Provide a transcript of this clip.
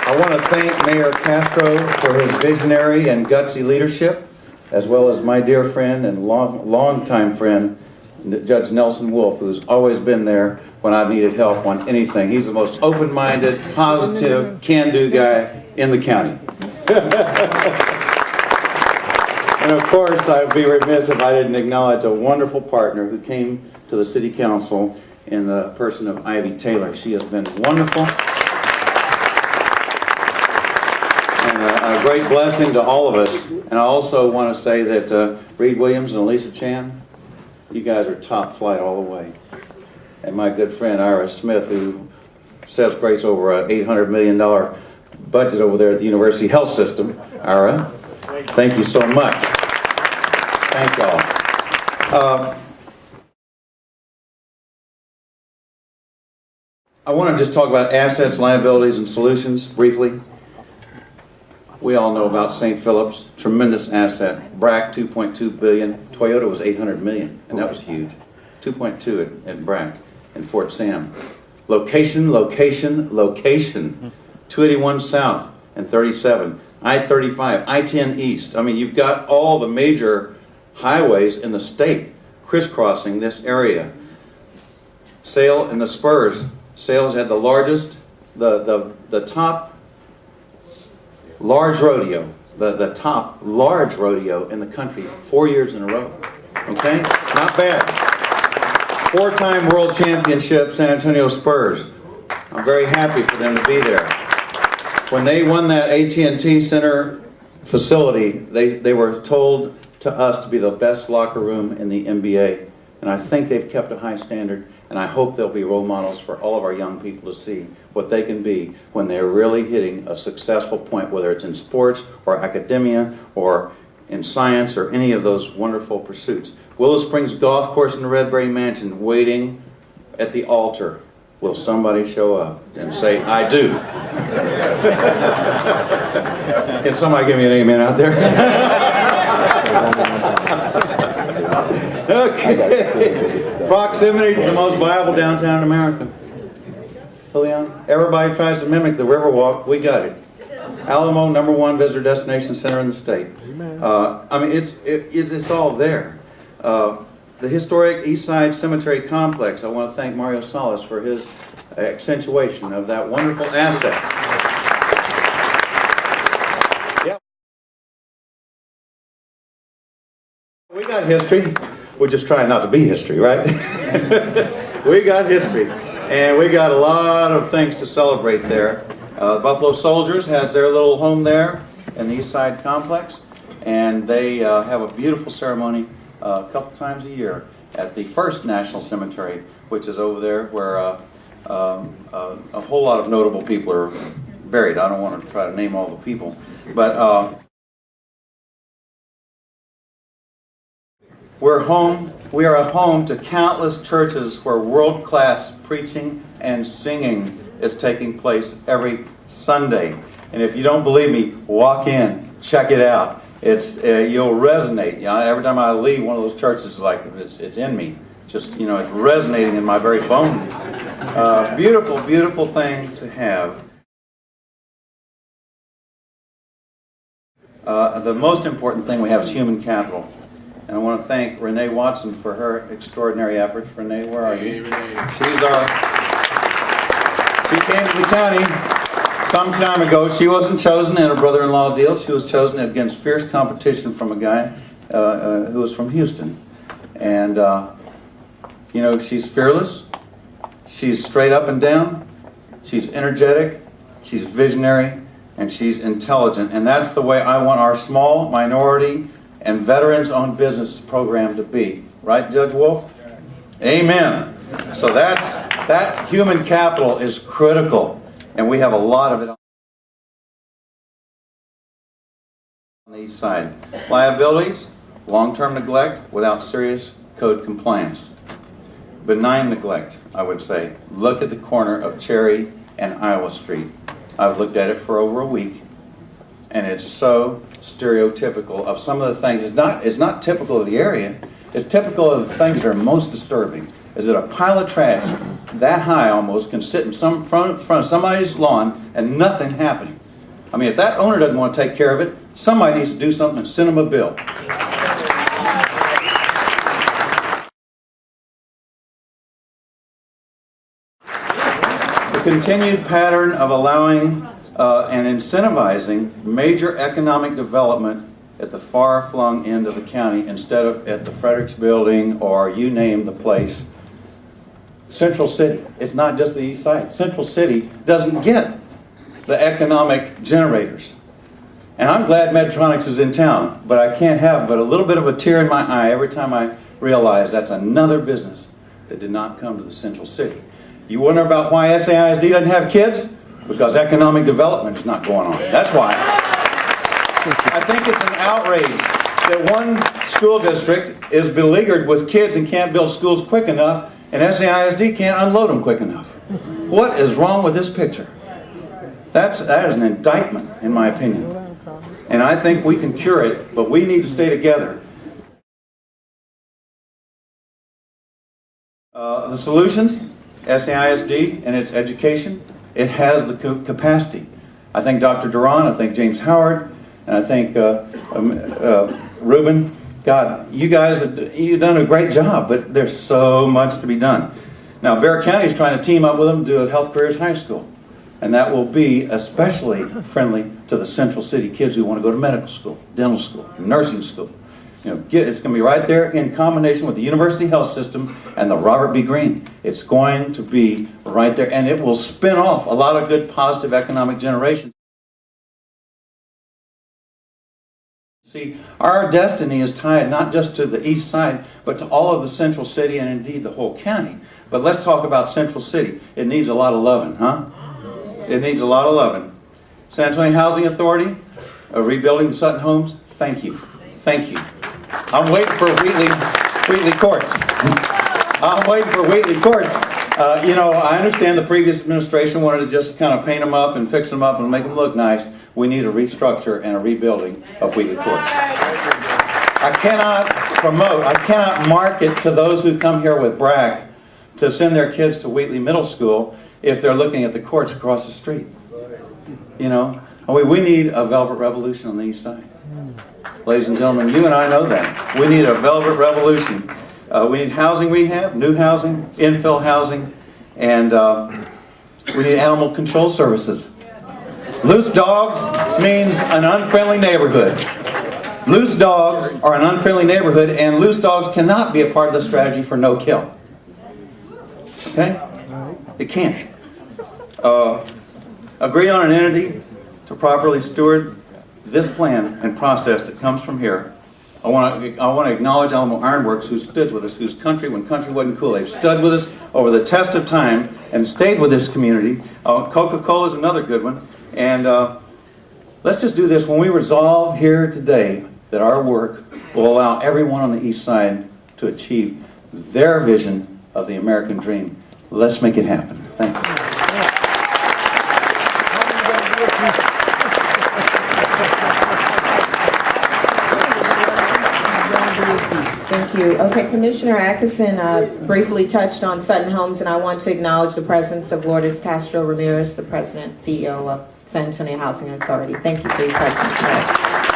I want to thank Mayor Castro for his visionary and gutsy leadership, as well as my dear friend and long-time friend, Judge Nelson Wolf, who's always been there when I've needed help on anything. He's the most open-minded, positive, can-do guy in the county. And of course, I'd be remiss if I didn't acknowledge a wonderful partner who came to the City Council in the person of Ivy Taylor. She has been wonderful and a great blessing to all of us. And I also want to say that Reed Williams and Elisa Chan, you guys are top flight all the way. And my good friend Ira Smith, who says grace over an $800 million budget over there at the University Health System. Ira, thank you so much. Thank y'all. I want to just talk about assets, liabilities, and solutions briefly. We all know about St. Philip's, tremendous asset. BRAC, $2.2 billion. Toyota was $800 million, and that was huge. 2.2 at BRAC in Fort Sam. Location, location, location. 281 South and 37. I-35, I-10 East. I mean, you've got all the major highways in the state crisscrossing this area. Sale and the Spurs. Sales had the largest, the top large rodeo, the top large rodeo in the country 4 years in a row. Okay? Not bad. 4-time world championship San Antonio Spurs. I'm very happy for them to be there. When they won that AT&T Center facility, they were told to us to be the best locker room in the NBA. And I think they've kept a high standard, and I hope they'll be role models for all of our young people to see what they can be when they're really hitting a successful point, whether it's in sports or academia or in science or any of those wonderful pursuits. Willow Springs Golf Course in the Redberry Mansion, waiting at the altar. Will somebody show up and say, I do? Can somebody give me an amen out there? Okay. Proximity to the most viable downtown in America. Leon, everybody tries to mimic the Riverwalk. We got it. Alamo, #1 visitor destination center in the state. I mean, it's all there. The historic Eastside Cemetery Complex. I want to thank Mario Salas for his accentuation of that wonderful asset. Yep. We got history. We're just trying not to be history, right? We got history, and we got a lot of things to celebrate there. Buffalo Soldiers has their little home there in the Eastside Complex, and they have a beautiful ceremony a couple times a year at the First National Cemetery, which is over there where a whole lot of notable people are buried. I don't want to try to name all the people, but we are a home to countless churches where world-class preaching and singing is taking place every Sunday. And if you don't believe me, walk in, check it out. You'll resonate. You know, every time I leave one of those churches, it's like it's in me. Just, you know, it's resonating in my very bones. Beautiful, beautiful thing to have. The most important thing we have is human capital. And I want to thank Renee Watson for her extraordinary efforts. Renee, where are you? She came to the county some time ago. She wasn't chosen in a brother-in-law deal. She was chosen against fierce competition from a guy who was from Houston. And, you know, she's fearless. She's straight up and down. She's energetic. She's visionary. And she's intelligent. And that's the way I want our small minority and veterans-owned business program to be. Right, Judge Wolf? Amen. So that human capital is critical, and we have a lot of it on the east side. Liabilities, long-term neglect without serious code compliance. Benign neglect, I would say. Look at the corner of Cherry and Iowa Street. I've looked at it for over a week. And it's so stereotypical of some of the things. It's not typical of the area. It's typical of the things that are most disturbing. Is it a pile of trash that high almost can sit in front of somebody's lawn and nothing happening. I mean, if that owner doesn't want to take care of it, somebody needs to do something and send them a bill. The continued pattern of allowing and incentivizing major economic development at the far-flung end of the county instead of at the Fredericks Building or you name the place. Central City, it's not just the East Side. Central City doesn't get the economic generators. And I'm glad Medtronics is in town, but I can't have but a little bit of a tear in my eye every time I realize that's another business that did not come to the Central City. You wonder about why SAISD doesn't have kids? Because economic development is not going on. That's why. I think it's an outrage that one school district is beleaguered with kids and can't build schools quick enough, and SAISD can't unload them quick enough. What is wrong with this picture? That is an indictment, in my opinion. And I think we can cure it, but we need to stay together. The solutions, SAISD and its education, it has the capacity. I think Dr. Duran, I think James Howard, and I think Ruben, God, you guys, you've done a great job, but there's so much to be done. Now, Bear County is trying to team up with them to do a Health Careers High School. And that will be especially friendly to the Central City kids who want to go to medical school, dental school, nursing school. You know, it's going to be right there in combination with the University Health System and the Robert B. Greene. It's going to be right there, and it will spin off a lot of good, positive economic generation. See, our destiny is tied not just to the East Side, but to all of the Central City and indeed the whole county. But let's talk about Central City. It needs a lot of loving, huh? It needs a lot of loving. San Antonio Housing Authority, rebuilding the Sutton homes, thank you. Thank you. I'm waiting for Wheatley Courts. I'm waiting for Wheatley Courts. You know, I understand the previous administration wanted to just kind of paint them up and fix them up and make them look nice. We need a restructure and a rebuilding of Wheatley Courts. I cannot market to those who come here with BRAC to send their kids to Wheatley Middle School if they're looking at the courts across the street. You know, we need a velvet revolution on the East Side. Ladies and gentlemen, you and I know that. We need a velvet revolution. We need housing rehab, new housing, infill housing, and we need animal control services. Loose dogs means an unfriendly neighborhood. Loose dogs are an unfriendly neighborhood, and loose dogs cannot be a part of the strategy for no-kill. Okay? It can't. Agree on an entity to properly steward this plan and process that comes from here. I want to acknowledge Alamo Ironworks, who stood with us, whose country, when country wasn't cool, they've stood with us over the test of time and stayed with this community. Coca-Cola is another good one. And let's just do this. When we resolve here today that our work will allow everyone on the East Side to achieve their vision of the American dream, let's make it happen. Thank you. Thank you. Okay, Commissioner Adkisson briefly touched on Sutton Homes, and I want to acknowledge the presence of Lourdes Castro Ramirez, the President, CEO of San Antonio Housing Authority. Thank you for your presence today.